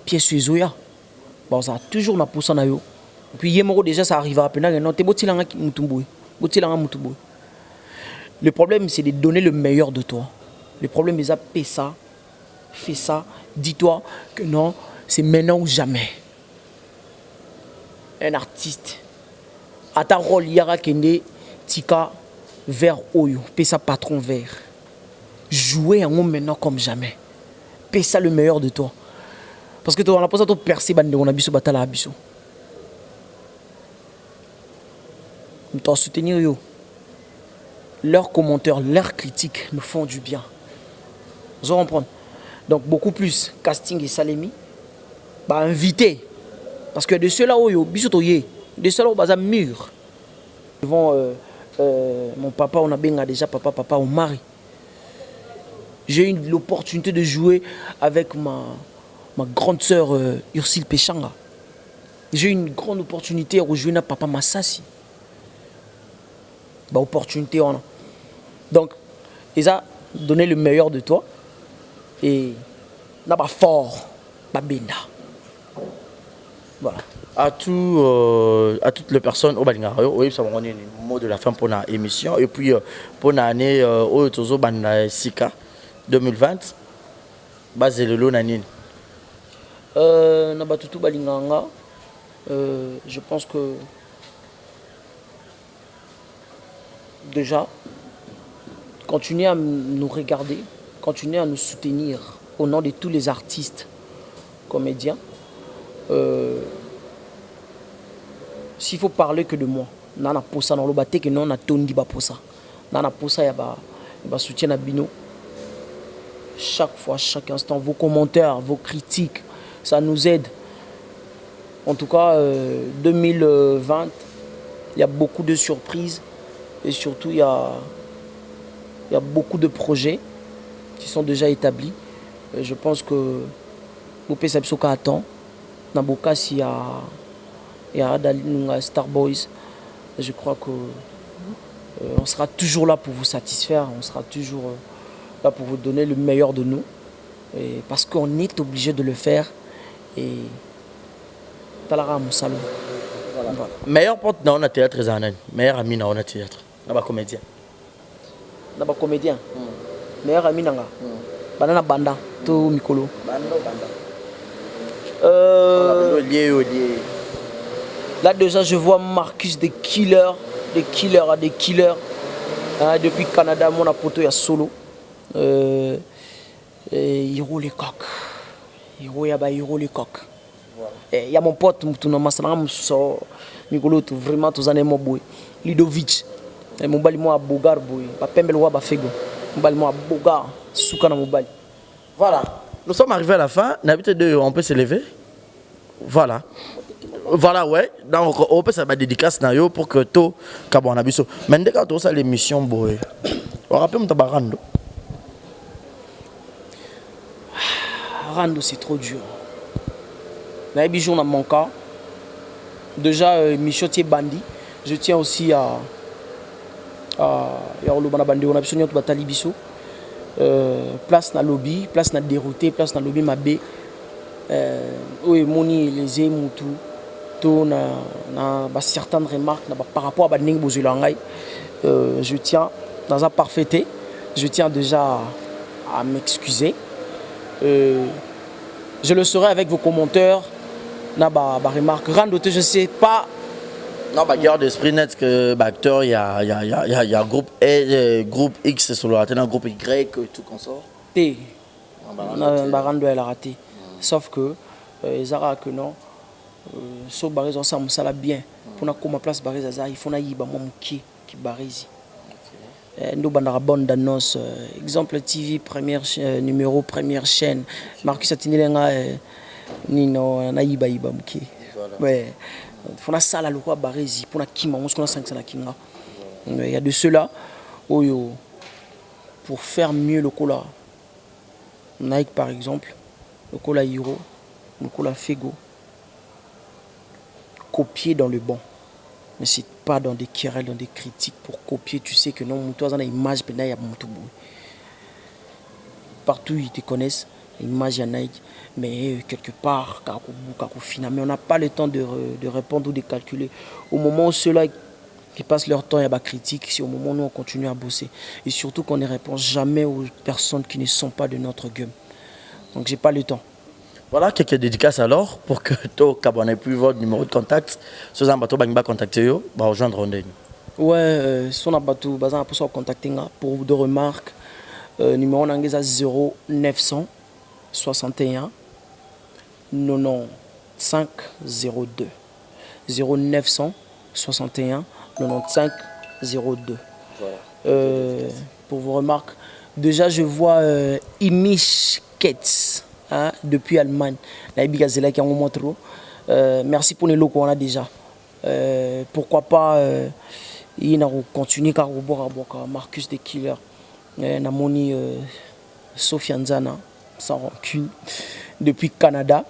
pièce sur Zoya. Bon, ça a toujours na poussa na yo. Puis Yemoro déjà ça arrivera pendant non te botilanga mutumbu. Botilanga mutumbu. Le problème c'est de donner le meilleur de toi. Le problème c'est de ça, fais ça, dis-toi que non, c'est maintenant ou jamais. Un artiste à ta rôle yara kende tika vers oyo, fais ça patron vert. Jouer en maintenant comme jamais. Fais ça le meilleur de toi. Parce que toi on a pas ça toi percer bande on a biso batala biso. Nous t'en soutenir yo. Leurs commentaires, leurs critiques nous font du bien. Vous allez comprendre. Donc beaucoup plus casting et Salemi bah invité parce que de ceux-là où yo biso toyé, de ceux-là où baza mur. Devant mon papa on a bien déjà papa on mari. J'ai eu l'opportunité de jouer avec ma grande sœur Ursule Péchanga. J'ai eu une grande opportunité de rejoindre papa Massassi. Bah, opportunité on a. Donc, ils ont donné le meilleur de toi. Et n'a pas fort, pas benda. Voilà. À toutes les personnes au Balingarayo, oui, ça va donner un mot de la fin pour notre émission. Et puis, pour l'année au Tozo Banda Sika 2020, basé le lot nanine. Nabatutu Balinganga, je pense que déjà, continuez à nous regarder, continuez à nous soutenir au nom de tous les artistes, comédiens. S'il faut parler que de moi, nana posa dans le baté que non na tondi ba posa, nana posa ya ba soutien à Bino. Chaque fois, chaque instant, vos commentaires, vos critiques, ça nous aide. En tout cas, 2020, il y a beaucoup de surprises et surtout il y a beaucoup de projets qui sont déjà établis. Je pense que vous pouvez savoir attend. Naboka s'il y a Star Boys. Je crois que on sera toujours là pour vous satisfaire. On sera toujours là pour vous donner le meilleur de nous. Et parce qu'on est obligé de le faire. Et Talara mon salon. Voilà. Meilleur pote dans le théâtre, meilleur ami dans le théâtre. Naba comédien. Naba comédien. Meilleur ami nanga. Banana banda to mikolo. Banda. Là déjà je vois Marcus des killers. Hein, depuis Canada, mon apoto ya solo. Hiro les coqs. Hiro les coqs. Il y a mon pote, vraiment tous années mon boy. Lidovic. Mon bali moi Bogar boy. Pas pembel wa ba fego. Mon bali moi Bogar. Souka na mon bali. Voilà. Nous sommes arrivés à la fin. On peut se lever. Voilà. Voilà, ouais. Donc, on peut faire des dédicaces pour que tout Cabo en abisso. Mais dès que tu as l'émission, boy. On rappelle mon tabarando. Rando, c'est trop dur. Dans les jours dans mon cas, déjà, Michotier Bandi. Je tiens aussi à Yorlobana Bandi. On a besoin de Batali Bisso. Place na lobby, place na dérouté, place na lobby Mabé. Oui, Moni, les Moutou. Na certaines remarques par rapport à Badning Bouzulangay. Je tiens, dans un parfaité, je tiens déjà à m'excuser. Je le saurai avec vos commentaires. Na remarque randote, je sais pas. Non, bah garde d'esprit net que acteur il y a groupe E, groupe X sur le raté, groupe Y tout consort. T. Rando elle a raté. Sauf que Zara que non. So Barez ensemble ça l'a bien. Pour na comme place Barez Zara, il faut na yiba mon qui Barezi. Nous bandara bonne d'annonce. Exemple TV première numéro première chaîne. Marcus Atinelenga Nino na yiba mki. Ouais. Faut na sala le roi Barezi pour na kima on se connaît 5 na kinga. Il y a de cela oyo pour faire mieux le cola. Nike par exemple, le cola Hiro, le cola Fego. Copier dans le bon. Mais c'est pas dans des querelles, dans des critiques pour copier. Tu sais que non, toi, on a une image, il y a partout, ils te connaissent. L'image, il y en a. Mais quelque part, mais on n'a pas le temps de répondre ou de calculer. Au moment où ceux-là qui passent leur temps, il y a des critiques. C'est au moment où on continue à bosser. Et surtout qu'on ne répond jamais aux personnes qui ne sont pas de notre gueule. Donc, j'ai pas le temps. Voilà quelques dédicaces alors pour que toi, Cabo n'ait plus votre numéro de contact. Si vous avez contacter, vous allez rejoindre Rondé. Ouais, si on a pour contacter pour deux remarques. Numéro 0900 61 95 02. 0900 61 95 02. Voilà. Pour vos remarques, déjà je vois Imish Ketz. Hein, depuis Allemagne, qui merci pour les locaux qu'on a déjà. Pourquoi pas il a continué à Marcus des Killers, Namoni Sofiane Zana sans rancune depuis Canada,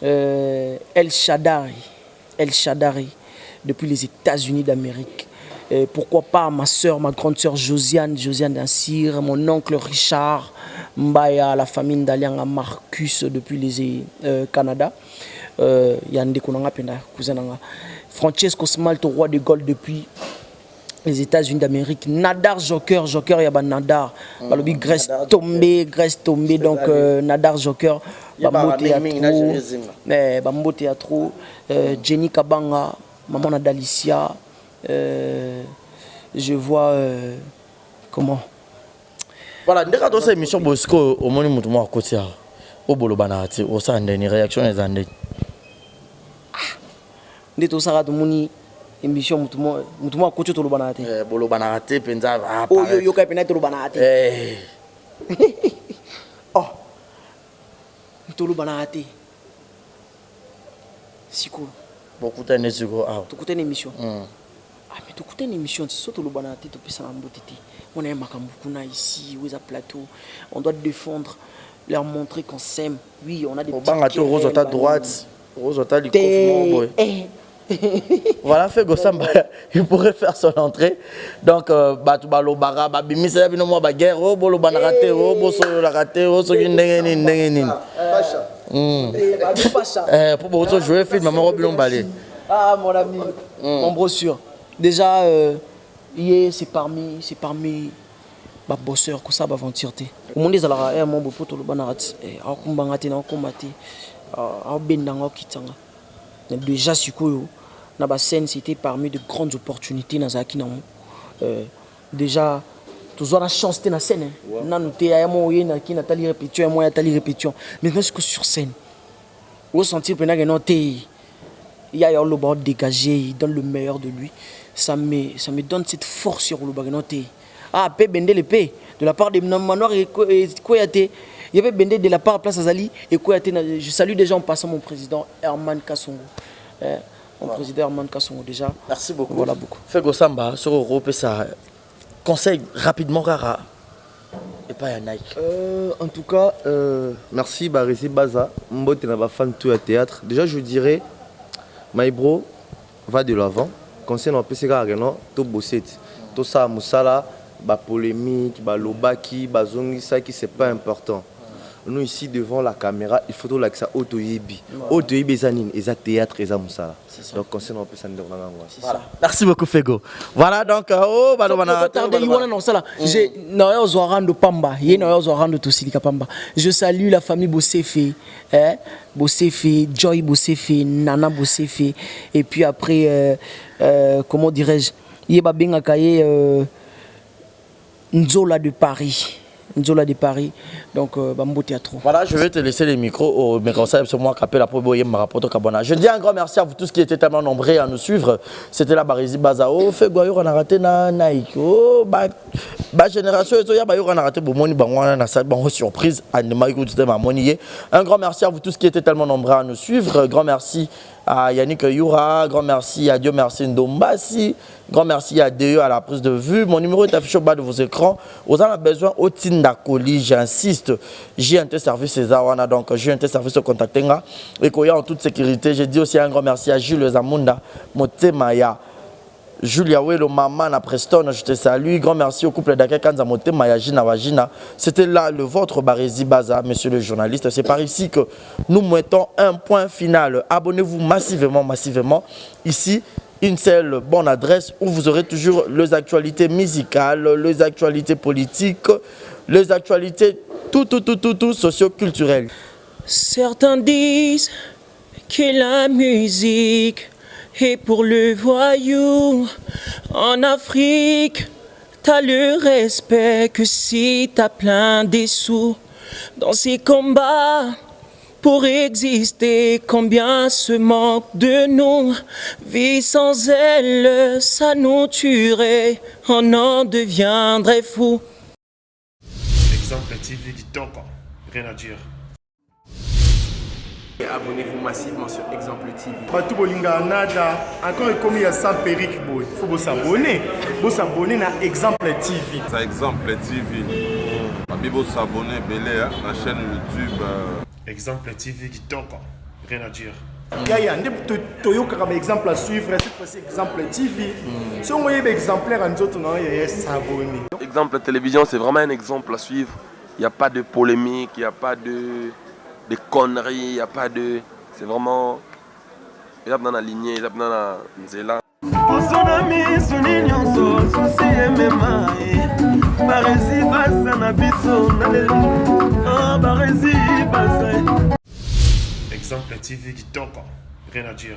El Shaddari depuis les États-Unis d'Amérique. Pourquoi pas ma soeur, ma grande soeur Josiane Dansir, mon oncle Richard Mbaya, la famille d'Alianga Marcus depuis les Canada. Yande Konanga Penda, cousin Nanga. Francesco Smalto, roi de Gaulle depuis les États-Unis d'Amérique. Nadar Joker, Yaban Nadar. Balobi Grèce tombée, donc Nadar Joker. Bambote à trop. Jenny Kabanga, maman Nadalicia. Je vois comment. Voilà, dès que cette émission Bosco au moment où moi côté au bolo banati au sein d'une réaction les années. Dès to sara to moni émission mutumo côté to lo banati. Bolo banati penza oh yo ka penza to lo banati. Oh. To lo banati. Siko. Beaucoup de ne siko ah. To côté émission. Ah mais tu écoutes une émission, c'est surtout le banati, tu peux s'en embêter. On est à Makambukuna ici, où est à plateau. On doit défendre, leur montrer qu'on s'aime. Oui, on a des petits Rose à ta droite, Rose à ta boy. Voilà, fait Gossamba, il pourrait faire son entrée. Donc, Batu Balo Bara, Babimi, c'est bien moi, Baguerre, oh, Bolo Banarate, oh, Bosso la raté, oh, so Nengeni. Pour Bosso jouer, film, maman Robin Balé. Ah, mon ami, mon brossure. Déjà, c'est parmi les bosseurs que ça va aventure. Au monde des alara, mon beau pote le banarat, à kumbangate na komate, à bendanga kitanga. Déjà sikoyo, la scène, c'était parmi de grandes opportunités dans Zaki. Déjà, tu as la chance de la scène. Tu as répétition. Mais sur scène, au sentir que il y a le bord dégagé, il donne le meilleur de lui. Ça me donne cette force sur le bord. Ah, P. Bende le P. De la part de Manoir et Koyate. Il y avait Bende de la part de Place Azali et Koyate. Je salue déjà en passant mon président Herman Kassongo. Mon président Herman Kassongo déjà. Merci beaucoup. Voilà beaucoup. Fego Samba, sur Europe, ça conseille rapidement Rara. Et pas un Nike. En tout cas, merci Barisi Baza. Mbote na ba fan tout à théâtre. Déjà je dirais, my bro, va de l'avant. Conseil en PCK Arena, to bosset. Tout ça musala, ba polémique, ba lobaki, ba zongi ça qui c'est pas important. Nous ici devant la caméra, il faut tout l'accès auto yebi. Auto yebi zanine, eza théâtre, eza musala. Donc conseil en PCK Voilà. Merci beaucoup Fego. Voilà donc oh bah je salue la famille Bossefe, Bossefe, Joy Bossefe, Nana Bossefe et puis après comment dirais-je, Yeba Bengakaye Nzola de Paris. Nzola de Paris, donc Bambo Théâtre. Voilà, je vais te laisser les micros au micro-sable sur moi, Capel, après Boyem, Marapoto, Kabona. Je dis un grand merci à vous tous qui étaient tellement nombreux à nous suivre. C'était la Barisi Bazao, Fegoyo, on a raté Naiko, génération, on a raté Boumoni, Bangwana, surprise, un grand merci à vous tous qui étaient tellement nombreux à nous suivre. Grand merci à Yannick Youra, grand merci à Dieu merci Ndombasi, grand merci à DE à la prise de vue. Mon numéro est affiché au bas de vos écrans. Vous en avez besoin au Tindakoli, j'insiste. J'ai un service César, donc j'ai un service au contactenga et qu'il y a en toute sécurité. Je dis aussi un grand merci à Jules Zamunda, Motemaya, Julia Welo, Maman à Preston, je te salue. Grand merci au couple d'accueil Kanza Motemaya, Gina Wajina. C'était là le vôtre Barisi Baza, monsieur le journaliste. C'est par ici que nous mettons un point final. Abonnez-vous massivement. Ici, une seule bonne adresse où vous aurez toujours les actualités musicales, les actualités politiques, les actualités tout socio-culturelles. Certains disent que la musique est pour le voyou. En Afrique, t'as le respect que si t'as plein des sous. Dans ces combats, pour exister, combien se manque de nous. Vie sans elle, ça nous tuerait, on en deviendrait fou. Exemple TV qui toque, rien à dire. Abonnez-vous massivement sur Exemple TV. Batou Bolinga Nada, encore commis à 100 perruques, il faut vous s'abonner. Vous s'abonner à Exemple TV. C'est Exemple TV. Vous s'abonner à la chaîne YouTube. Exemple TV qui toque, rien à dire. Il y a un exemple à suivre, cette fois-ci Exemple TV. Si on voit un exemplaire en autres, il y a s'abonner. Exemple télévision, c'est vraiment un exemple à suivre. Il n'y a pas de polémique, il n'y a pas de conneries, il n'y a pas de... C'est vraiment... Il y a dans la lignée, il y a dans la nzela. Exemple TV qui toque, rien à dire.